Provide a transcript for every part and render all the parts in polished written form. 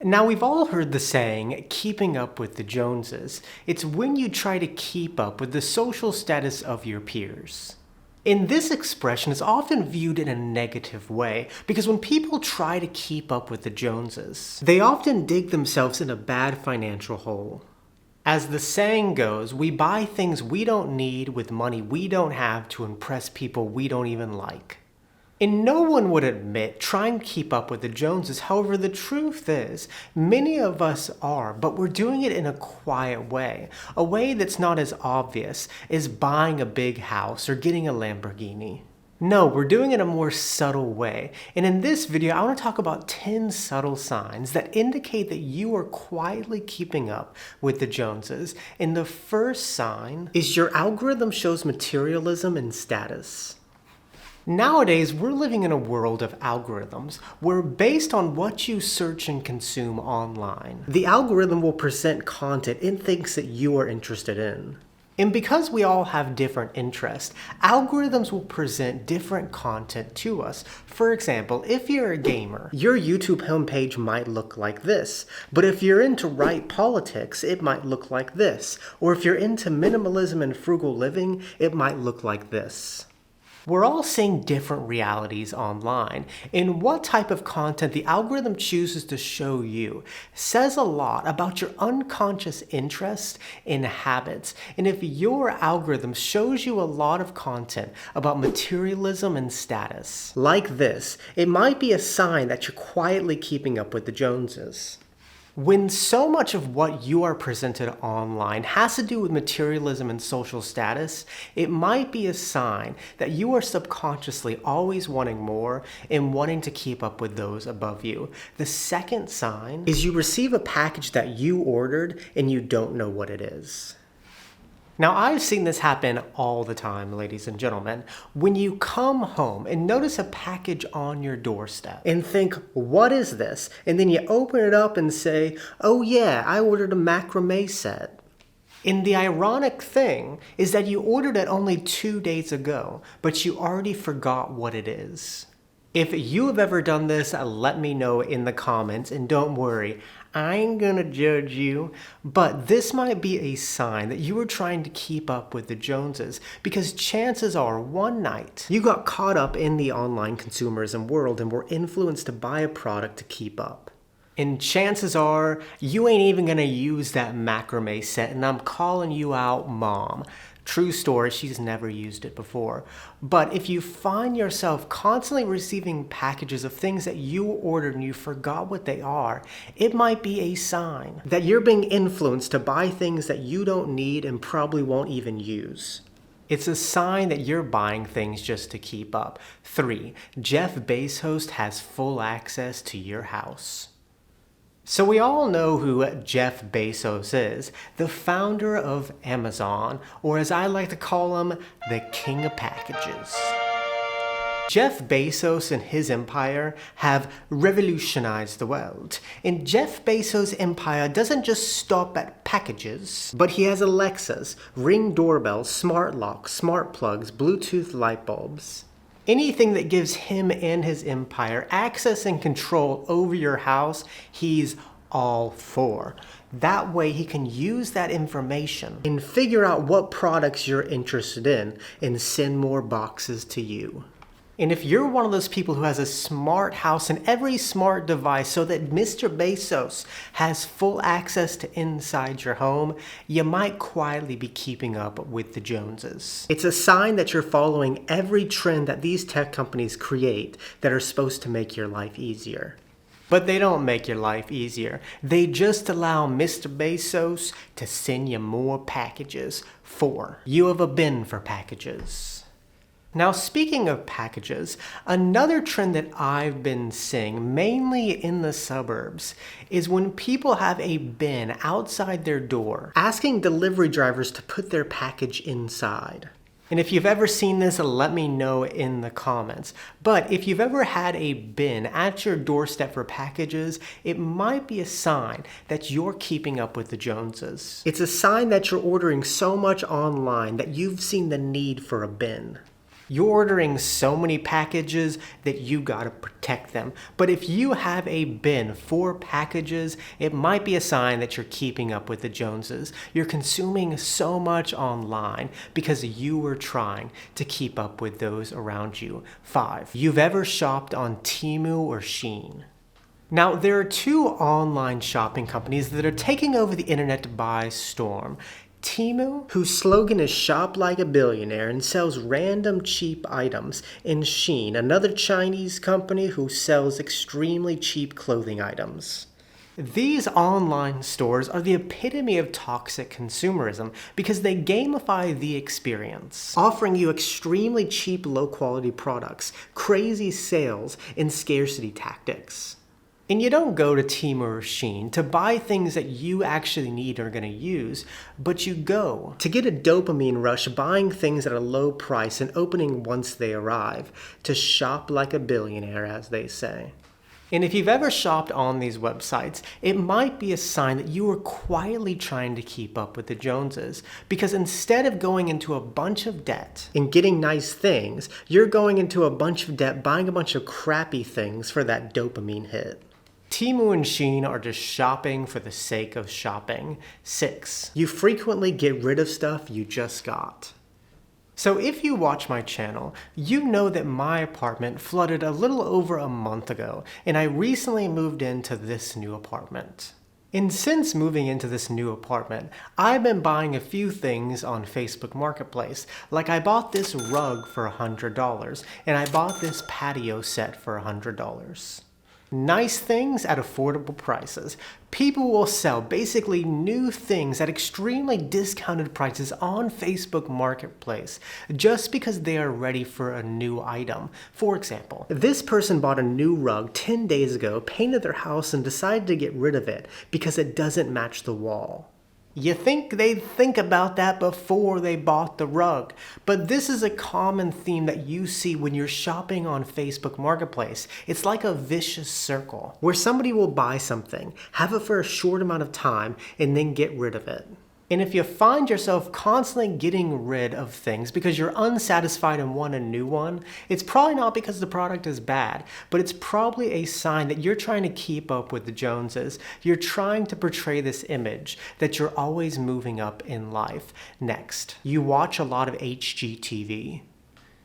Now, we've all heard the saying, keeping up with the Joneses. It's when you try to keep up with the social status of your peers. And this expression is often viewed in a negative way because when people try to keep up with the Joneses, they often dig themselves in a bad financial hole. As the saying goes, we buy things we don't need with money we don't have to impress people we don't even like. And no one would admit trying to keep up with the Joneses. However, the truth is, many of us are, but we're doing it in a quiet way. A way that's not as obvious as buying a big house or getting a Lamborghini. No, we're doing it in a more subtle way. And in this video, I want to talk about 10 subtle signs that indicate that you are quietly keeping up with the Joneses. And the first sign is your algorithm shows materialism and status. Nowadays, we're living in a world of algorithms where based on what you search and consume online, the algorithm will present content in things that you are interested in. And because we all have different interests, algorithms will present different content to us. For example, if you're a gamer, your YouTube homepage might look like this. But if you're into right politics, it might look like this. Or if you're into minimalism and frugal living, it might look like this. We're all seeing different realities online, and what type of content the algorithm chooses to show you says a lot about your unconscious interests and habits. And if your algorithm shows you a lot of content about materialism and status, like this, it might be a sign that you're quietly keeping up with the Joneses. When so much of what you are presented online has to do with materialism and social status, it might be a sign that you are subconsciously always wanting more and wanting to keep up with those above you. The second sign is you receive a package that you ordered and you don't know what it is. Now, I've seen this happen all the time, ladies and gentlemen. When you come home and notice a package on your doorstep and think, what is this? And then you open it up and say, oh yeah, I ordered a macrame set. And the ironic thing is that you ordered it only 2 days ago, but you already forgot what it is. If you have ever done this, let me know in the comments, and don't worry, I ain't gonna judge you, but this might be a sign that you were trying to keep up with the Joneses, because chances are one night you got caught up in the online consumerism world and were influenced to buy a product to keep up. And chances are you ain't even gonna use that macrame set, and I'm calling you out, Mom. True story, she's never used it before. But if you find yourself constantly receiving packages of things that you ordered and you forgot what they are, it might be a sign that you're being influenced to buy things that you don't need and probably won't even use. It's a sign that you're buying things just to keep up. 3, Jeff Bezos has full access to your house. So we all know who Jeff Bezos is, the founder of Amazon, or as I like to call him, the king of packages. Jeff Bezos and his empire have revolutionized the world. And Jeff Bezos' empire doesn't just stop at packages, but he has Alexas, Ring doorbells, smart locks, smart plugs, Bluetooth light bulbs. Anything that gives him and his empire access and control over your house, he's all for. That way he can use that information and figure out what products you're interested in and send more boxes to you. And if you're one of those people who has a smart house and every smart device so that Mr. Bezos has full access to inside your home, you might quietly be keeping up with the Joneses. It's a sign that you're following every trend that these tech companies create that are supposed to make your life easier. But they don't make your life easier. They just allow Mr. Bezos to send you more packages. 4, you have a bin for packages. Now, speaking of packages, another trend that I've been seeing, mainly in the suburbs, is when people have a bin outside their door, asking delivery drivers to put their package inside. And if you've ever seen this, let me know in the comments. But if you've ever had a bin at your doorstep for packages, it might be a sign that you're keeping up with the Joneses. It's a sign that you're ordering so much online that you've seen the need for a bin. You're ordering so many packages that you gotta protect them. But if you have a bin for packages, it might be a sign that you're keeping up with the Joneses. You're consuming so much online because you were trying to keep up with those around you. 5. You've ever shopped on Temu or Shein? Now, there are two online shopping companies that are taking over the internet by storm. Temu, whose slogan is "Shop like a billionaire" and sells random cheap items, and Shein, another Chinese company who sells extremely cheap clothing items. These online stores are the epitome of toxic consumerism because they gamify the experience, offering you extremely cheap, low-quality products, crazy sales, and scarcity tactics. And you don't go to Temu or Shein to buy things that you actually need or are going to use, but you go to get a dopamine rush buying things at a low price and opening once they arrive, to shop like a billionaire, as they say. And if you've ever shopped on these websites, it might be a sign that you are quietly trying to keep up with the Joneses, because instead of going into a bunch of debt and getting nice things, you're going into a bunch of debt buying a bunch of crappy things for that dopamine hit. Temu and Shein are just shopping for the sake of shopping. 6. You frequently get rid of stuff you just got. So if you watch my channel, you know that my apartment flooded a little over a month ago, and I recently moved into this new apartment. And since moving into this new apartment, I've been buying a few things on Facebook Marketplace. Like I bought this rug for $100, and I bought this patio set for $100. Nice things at affordable prices. People will sell basically new things at extremely discounted prices on Facebook Marketplace just because they are ready for a new item. For example, this person bought a new rug 10 days ago, painted their house, and decided to get rid of it because it doesn't match the wall. You think they'd think about that before they bought the rug, but this is a common theme that you see when you're shopping on Facebook Marketplace. It's like a vicious circle where somebody will buy something, have it for a short amount of time, and then get rid of it. And if you find yourself constantly getting rid of things because you're unsatisfied and want a new one, it's probably not because the product is bad, but it's probably a sign that you're trying to keep up with the Joneses. You're trying to portray this image that you're always moving up in life. Next, you watch a lot of HGTV.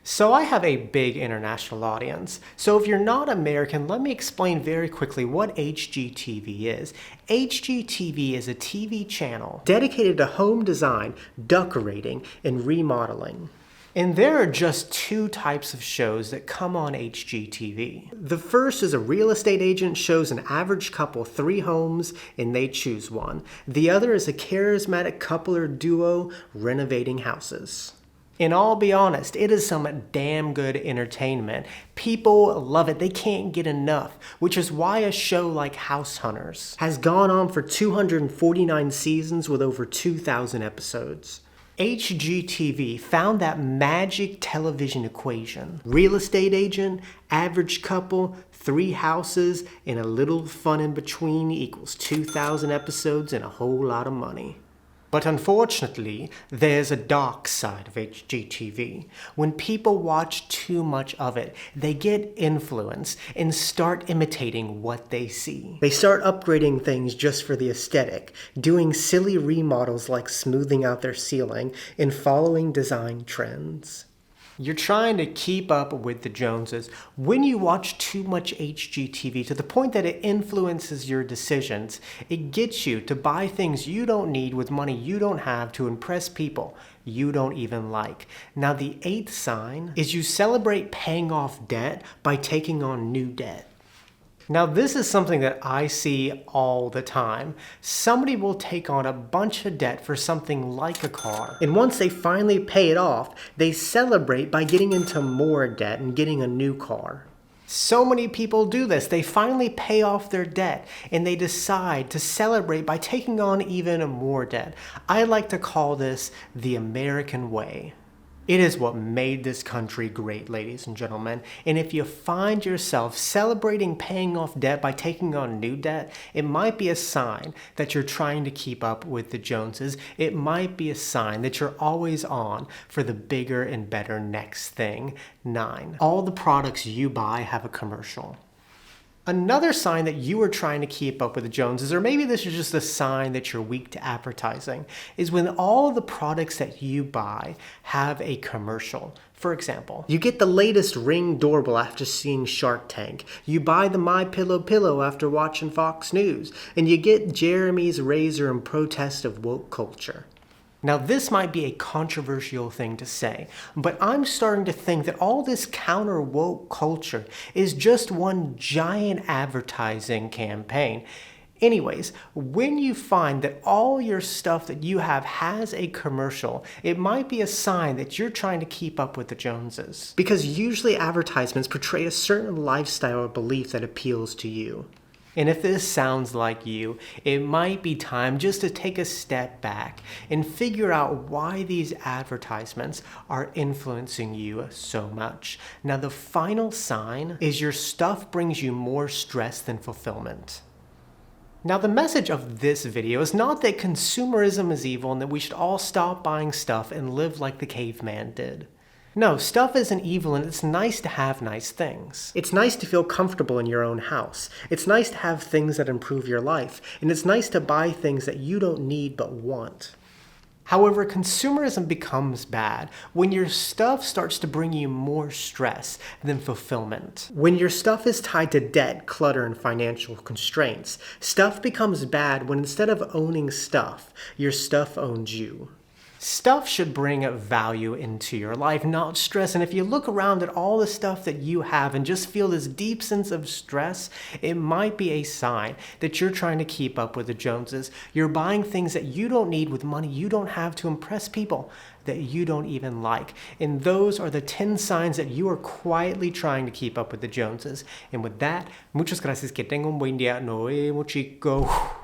So I have a big international audience. So if you're not American, let me explain very quickly what HGTV is. HGTV is a TV channel dedicated to home design, decorating, and remodeling. And there are just two types of shows that come on HGTV. The first is a real estate agent shows an average couple 3 homes and they choose one. The other is a charismatic couple or duo renovating houses. And I'll be honest, it is some damn good entertainment. People love it. They can't get enough, which is why a show like House Hunters has gone on for 249 seasons with over 2,000 episodes. HGTV found that magic television equation. Real estate agent, average couple, 3 houses, and a little fun in between equals 2,000 episodes and a whole lot of money. But unfortunately, there's a dark side of HGTV. When people watch too much of it, they get influenced and start imitating what they see. They start upgrading things just for the aesthetic, doing silly remodels like smoothing out their ceiling and following design trends. You're trying to keep up with the Joneses when you watch too much HGTV to the point that it influences your decisions. It gets you to buy things you don't need with money you don't have to impress people you don't even like. Now, the 8th sign is you celebrate paying off debt by taking on new debt. Now, this is something that I see all the time. Somebody will take on a bunch of debt for something like a car. And once they finally pay it off, they celebrate by getting into more debt and getting a new car. So many people do this. They finally pay off their debt and they decide to celebrate by taking on even more debt. I like to call this the American way. It is what made this country great, ladies and gentlemen. And if you find yourself celebrating paying off debt by taking on new debt, it might be a sign that you're trying to keep up with the Joneses. It might be a sign that you're always on for the bigger and better next thing. 9. All the products you buy have a commercial. Another sign that you are trying to keep up with the Joneses, or maybe this is just a sign that you're weak to advertising, is when all of the products that you buy have a commercial. For example, you get the latest Ring doorbell after seeing Shark Tank, you buy the MyPillow pillow after watching Fox News, and you get Jeremy's razor in protest of woke culture. Now, this might be a controversial thing to say, but I'm starting to think that all this counter-woke culture is just one giant advertising campaign. Anyways, when you find that all your stuff that you have has a commercial, it might be a sign that you're trying to keep up with the Joneses. Because usually advertisements portray a certain lifestyle or belief that appeals to you. And if this sounds like you, it might be time just to take a step back and figure out why these advertisements are influencing you so much. Now, the final sign is your stuff brings you more stress than fulfillment. Now, the message of this video is not that consumerism is evil and that we should all stop buying stuff and live like the caveman did. No, stuff isn't evil, and it's nice to have nice things. It's nice to feel comfortable in your own house. It's nice to have things that improve your life, and it's nice to buy things that you don't need but want. However, consumerism becomes bad when your stuff starts to bring you more stress than fulfillment. When your stuff is tied to debt, clutter, and financial constraints, stuff becomes bad when instead of owning stuff, your stuff owns you. Stuff should bring value into your life, not stress. And if you look around at all the stuff that you have and just feel this deep sense of stress, it might be a sign that you're trying to keep up with the Joneses. You're buying things that you don't need with money you don't have to impress people that you don't even like. And those are the 10 signs that you are quietly trying to keep up with the Joneses. And with that, muchas gracias. Que tenga un buen día. Nos vemos, chicos.